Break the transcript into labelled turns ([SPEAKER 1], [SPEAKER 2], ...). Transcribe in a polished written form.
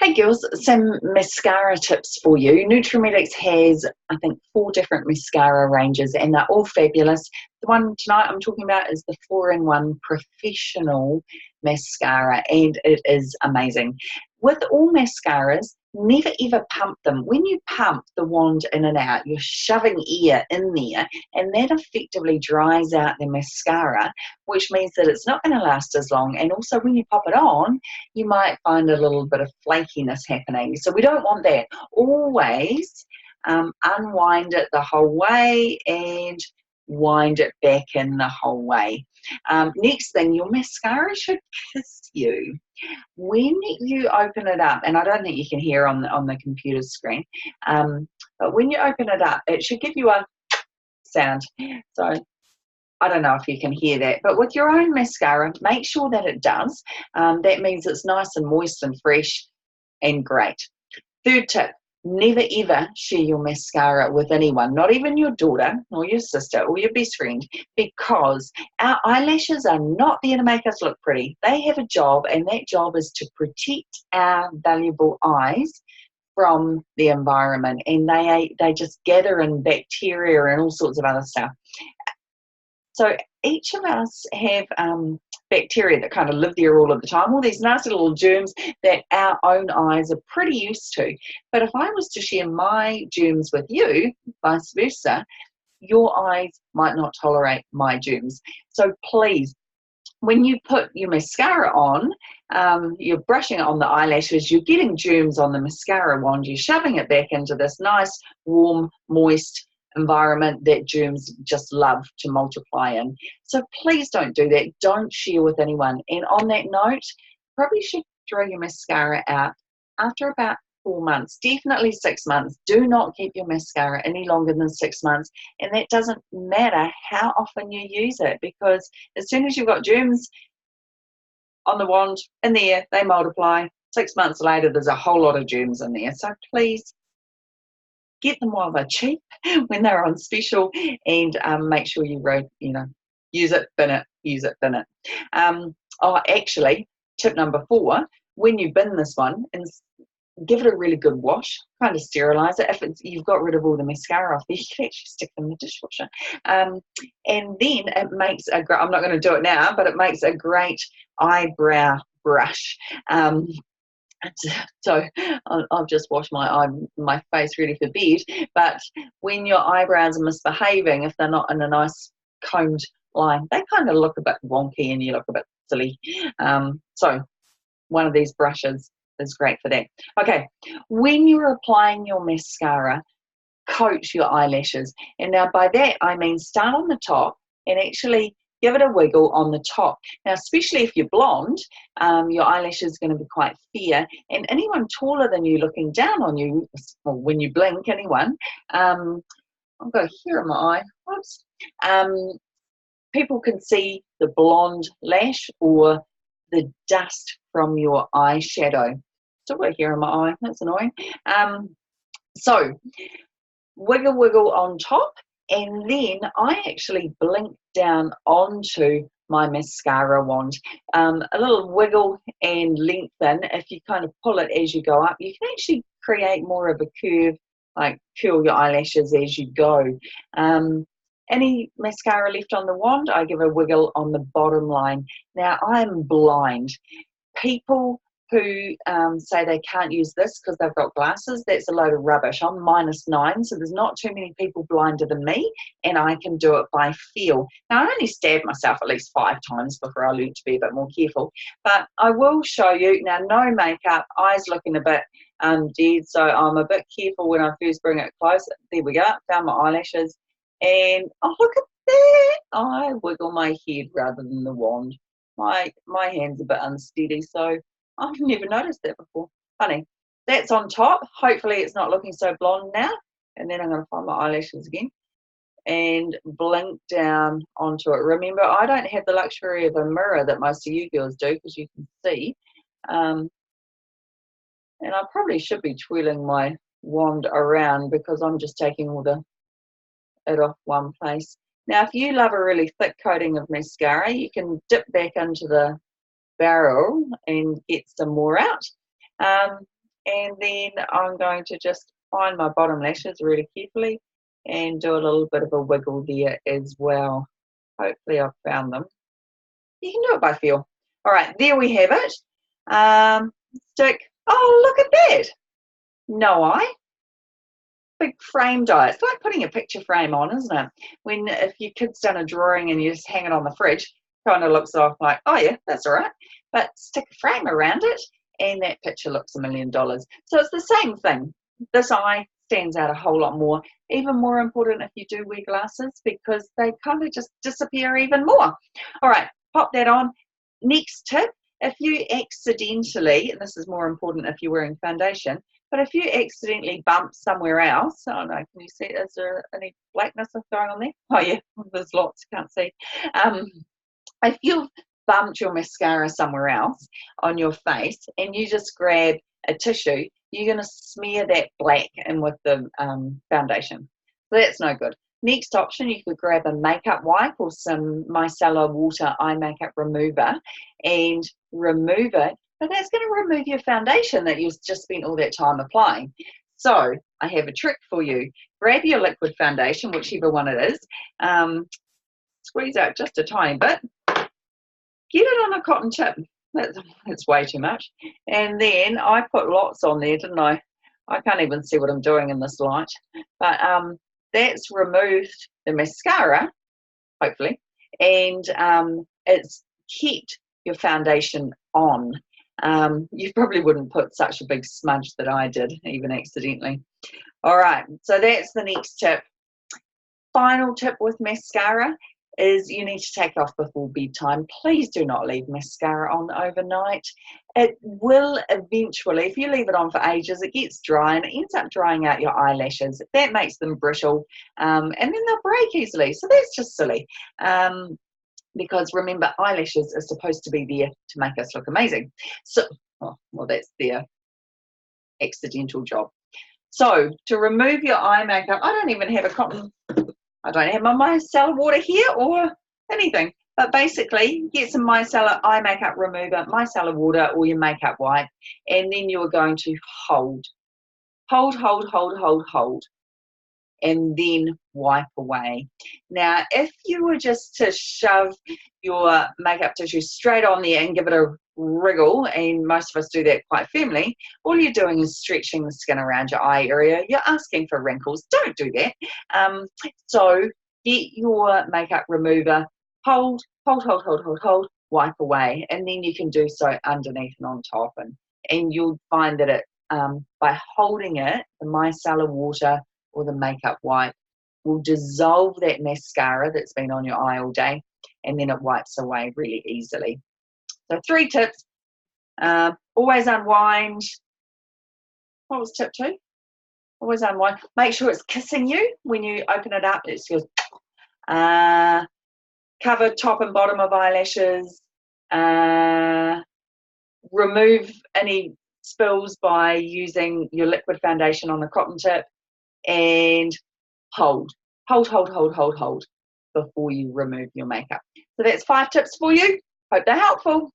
[SPEAKER 1] Hey girls, some mascara tips for you. Nutrimedics has, I think, 4 different mascara ranges and they're all fabulous. The one tonight I'm talking about is the 4-in-1 Professional Mascara and it is amazing. With all mascaras, never ever pump them. When you pump the wand in and out, you're shoving air in there and that effectively dries out the mascara, which means that it's not going to last as long. And also when you pop it on, you might find a little bit of flakiness happening. So we don't want that. Always unwind it the whole way and wind it back in the whole way. Next thing, your mascara should kiss you. When you open it up, and I don't think you can hear on the computer screen, but when you open it up, it should give you a sound. So I don't know if you can hear that, but with your own mascara, make sure that it does. That means it's nice and moist and fresh and great. Third tip, never ever share your mascara with anyone, not even your daughter or your sister or your best friend, because our eyelashes are not there to make us look pretty. They have a job, and that job is to protect our valuable eyes from the environment, and they just gather in bacteria and all sorts of other stuff. So each of us have bacteria that kind of live there all of the time, all these nasty little germs that our own eyes are pretty used to. But if I was to share my germs with you, vice versa, your eyes might not tolerate my germs. So please, when you put your mascara on, you're brushing it on the eyelashes, you're getting germs on the mascara wand, you're shoving it back into this nice, warm, moist environment that germs just love to multiply in. So please don't do that. Don't share with anyone. And on that note, probably should throw your mascara out after about 4 months, definitely 6 months. Do not keep your mascara any longer than 6 months. And that doesn't matter how often you use it, because as soon as you've got germs on the wand, in there, they multiply. 6 months later, there's a whole lot of germs in there. So please, get them while they're cheap, when they're on special, and make sure you use it, bin it, use it, bin it. Actually, tip number 4, when you bin this one, and give it a really good wash, kind of sterilize it. If you've got rid of all the mascara off there, you can actually stick them in the dishwasher. And then it makes I'm not going to do it now, but it makes a great eyebrow brush. So I've just washed my face ready for bed, but when your eyebrows are misbehaving, if they're not in a nice combed line, they kind of look a bit wonky and you look a bit silly. So one of these brushes is great for that. Okay, when you're applying your mascara, coat your eyelashes. And now by that I mean start on the top and actually give it a wiggle on the top. Now, especially if you're blonde, your eyelashes are going to be quite fair, and anyone taller than you looking down on you, or when you blink, anyone, I've got a hair in my eye, whoops, people can see the blonde lash or the dust from your eyeshadow. Still got hair in my eye, that's annoying. So, wiggle, wiggle on top. And then I actually blink down onto my mascara wand. A little wiggle and lengthen. If you kind of pull it as you go up, you can actually create more of a curve, like curl your eyelashes as you go. Any mascara left on the wand, I give a wiggle on the bottom line. Now, I'm blind. People who say they can't use this because they've got glasses, that's a load of rubbish. I'm -9, so there's not too many people blinder than me, and I can do it by feel. Now, I only stabbed myself at least 5 times before I learned to be a bit more careful, but I will show you. Now, no makeup, eyes looking a bit dead, so I'm a bit careful when I first bring it close. There we go, found my eyelashes, and oh, look at that! I wiggle my head rather than the wand. My hand's a bit unsteady, so I've never noticed that before. Funny. That's on top. Hopefully it's not looking so blonde now. And then I'm going to find my eyelashes again and blink down onto it. Remember, I don't have the luxury of a mirror that most of you girls do, because you can see. And I probably should be twirling my wand around, because I'm just taking all it off one place. Now, if you love a really thick coating of mascara, you can dip back into the barrel and get some more out. And then I'm going to just find my bottom lashes really carefully and do a little bit of a wiggle there as well. Hopefully I've found them. You can do it by feel. All right, there we have it. Stick. Oh, look at that. No eye. Big framed eye. It's like putting a picture frame on, isn't it? When if your kid's done a drawing and you just hang it on the fridge, kind of looks off like, oh yeah, that's all right. But stick a frame around it and that picture looks $1 million. So it's the same thing. This eye stands out a whole lot more. Even more important if you do wear glasses because they kind of just disappear even more. All right, pop that on. Next tip, if you accidentally, and this is more important if you're wearing foundation, but if you accidentally bump somewhere else, oh no, can you see, is there any blackness going on there? Oh yeah, there's lots, can't see. If you've bumped your mascara somewhere else on your face and you just grab a tissue, you're going to smear that black in with the foundation. So that's no good. Next option, you could grab a makeup wipe or some micellar water eye makeup remover and remove it, but that's going to remove your foundation that you've just spent all that time applying. So I have a trick for you. Grab your liquid foundation, whichever one it is, squeeze out just a tiny bit, get it on a cotton tip. That's way too much. And then I put lots on there, didn't I? I can't even see what I'm doing in this light. But that's removed the mascara, hopefully, and it's kept your foundation on. You probably wouldn't put such a big smudge that I did, even accidentally. All right, so that's the next tip. Final tip with mascara is you need to take it off before bedtime. Please do not leave mascara on overnight. It will eventually, if you leave it on for ages, it gets dry and it ends up drying out your eyelashes. That makes them brittle and then they'll break easily. So that's just silly. Because remember, eyelashes are supposed to be there to make us look amazing. So, well, that's their accidental job. So to remove your eye makeup, I don't even have a cotton, I don't have my micellar water here or anything. But basically, get some micellar eye makeup remover, micellar water or your makeup wipe, and then you're going to hold, and then wipe away. Now, if you were just to shove your makeup tissue straight on there and give it a wriggle, and most of us do that quite firmly, all you're doing is stretching the skin around your eye area. You're asking for wrinkles. Don't do that. So get your makeup remover, hold, wipe away, and then you can do so underneath and on top, and you'll find that it by holding it, the micellar water or the makeup wipe will dissolve that mascara that's been on your eye all day, and then it wipes away really easily. So 3 tips. Always unwind. What was tip 2? Always unwind. Make sure it's kissing you when you open it up. It's goes, cover top and bottom of eyelashes. Remove any spills by using your liquid foundation on the cotton tip, and hold before you remove your makeup. So that's 5 tips for you. Hope they're helpful.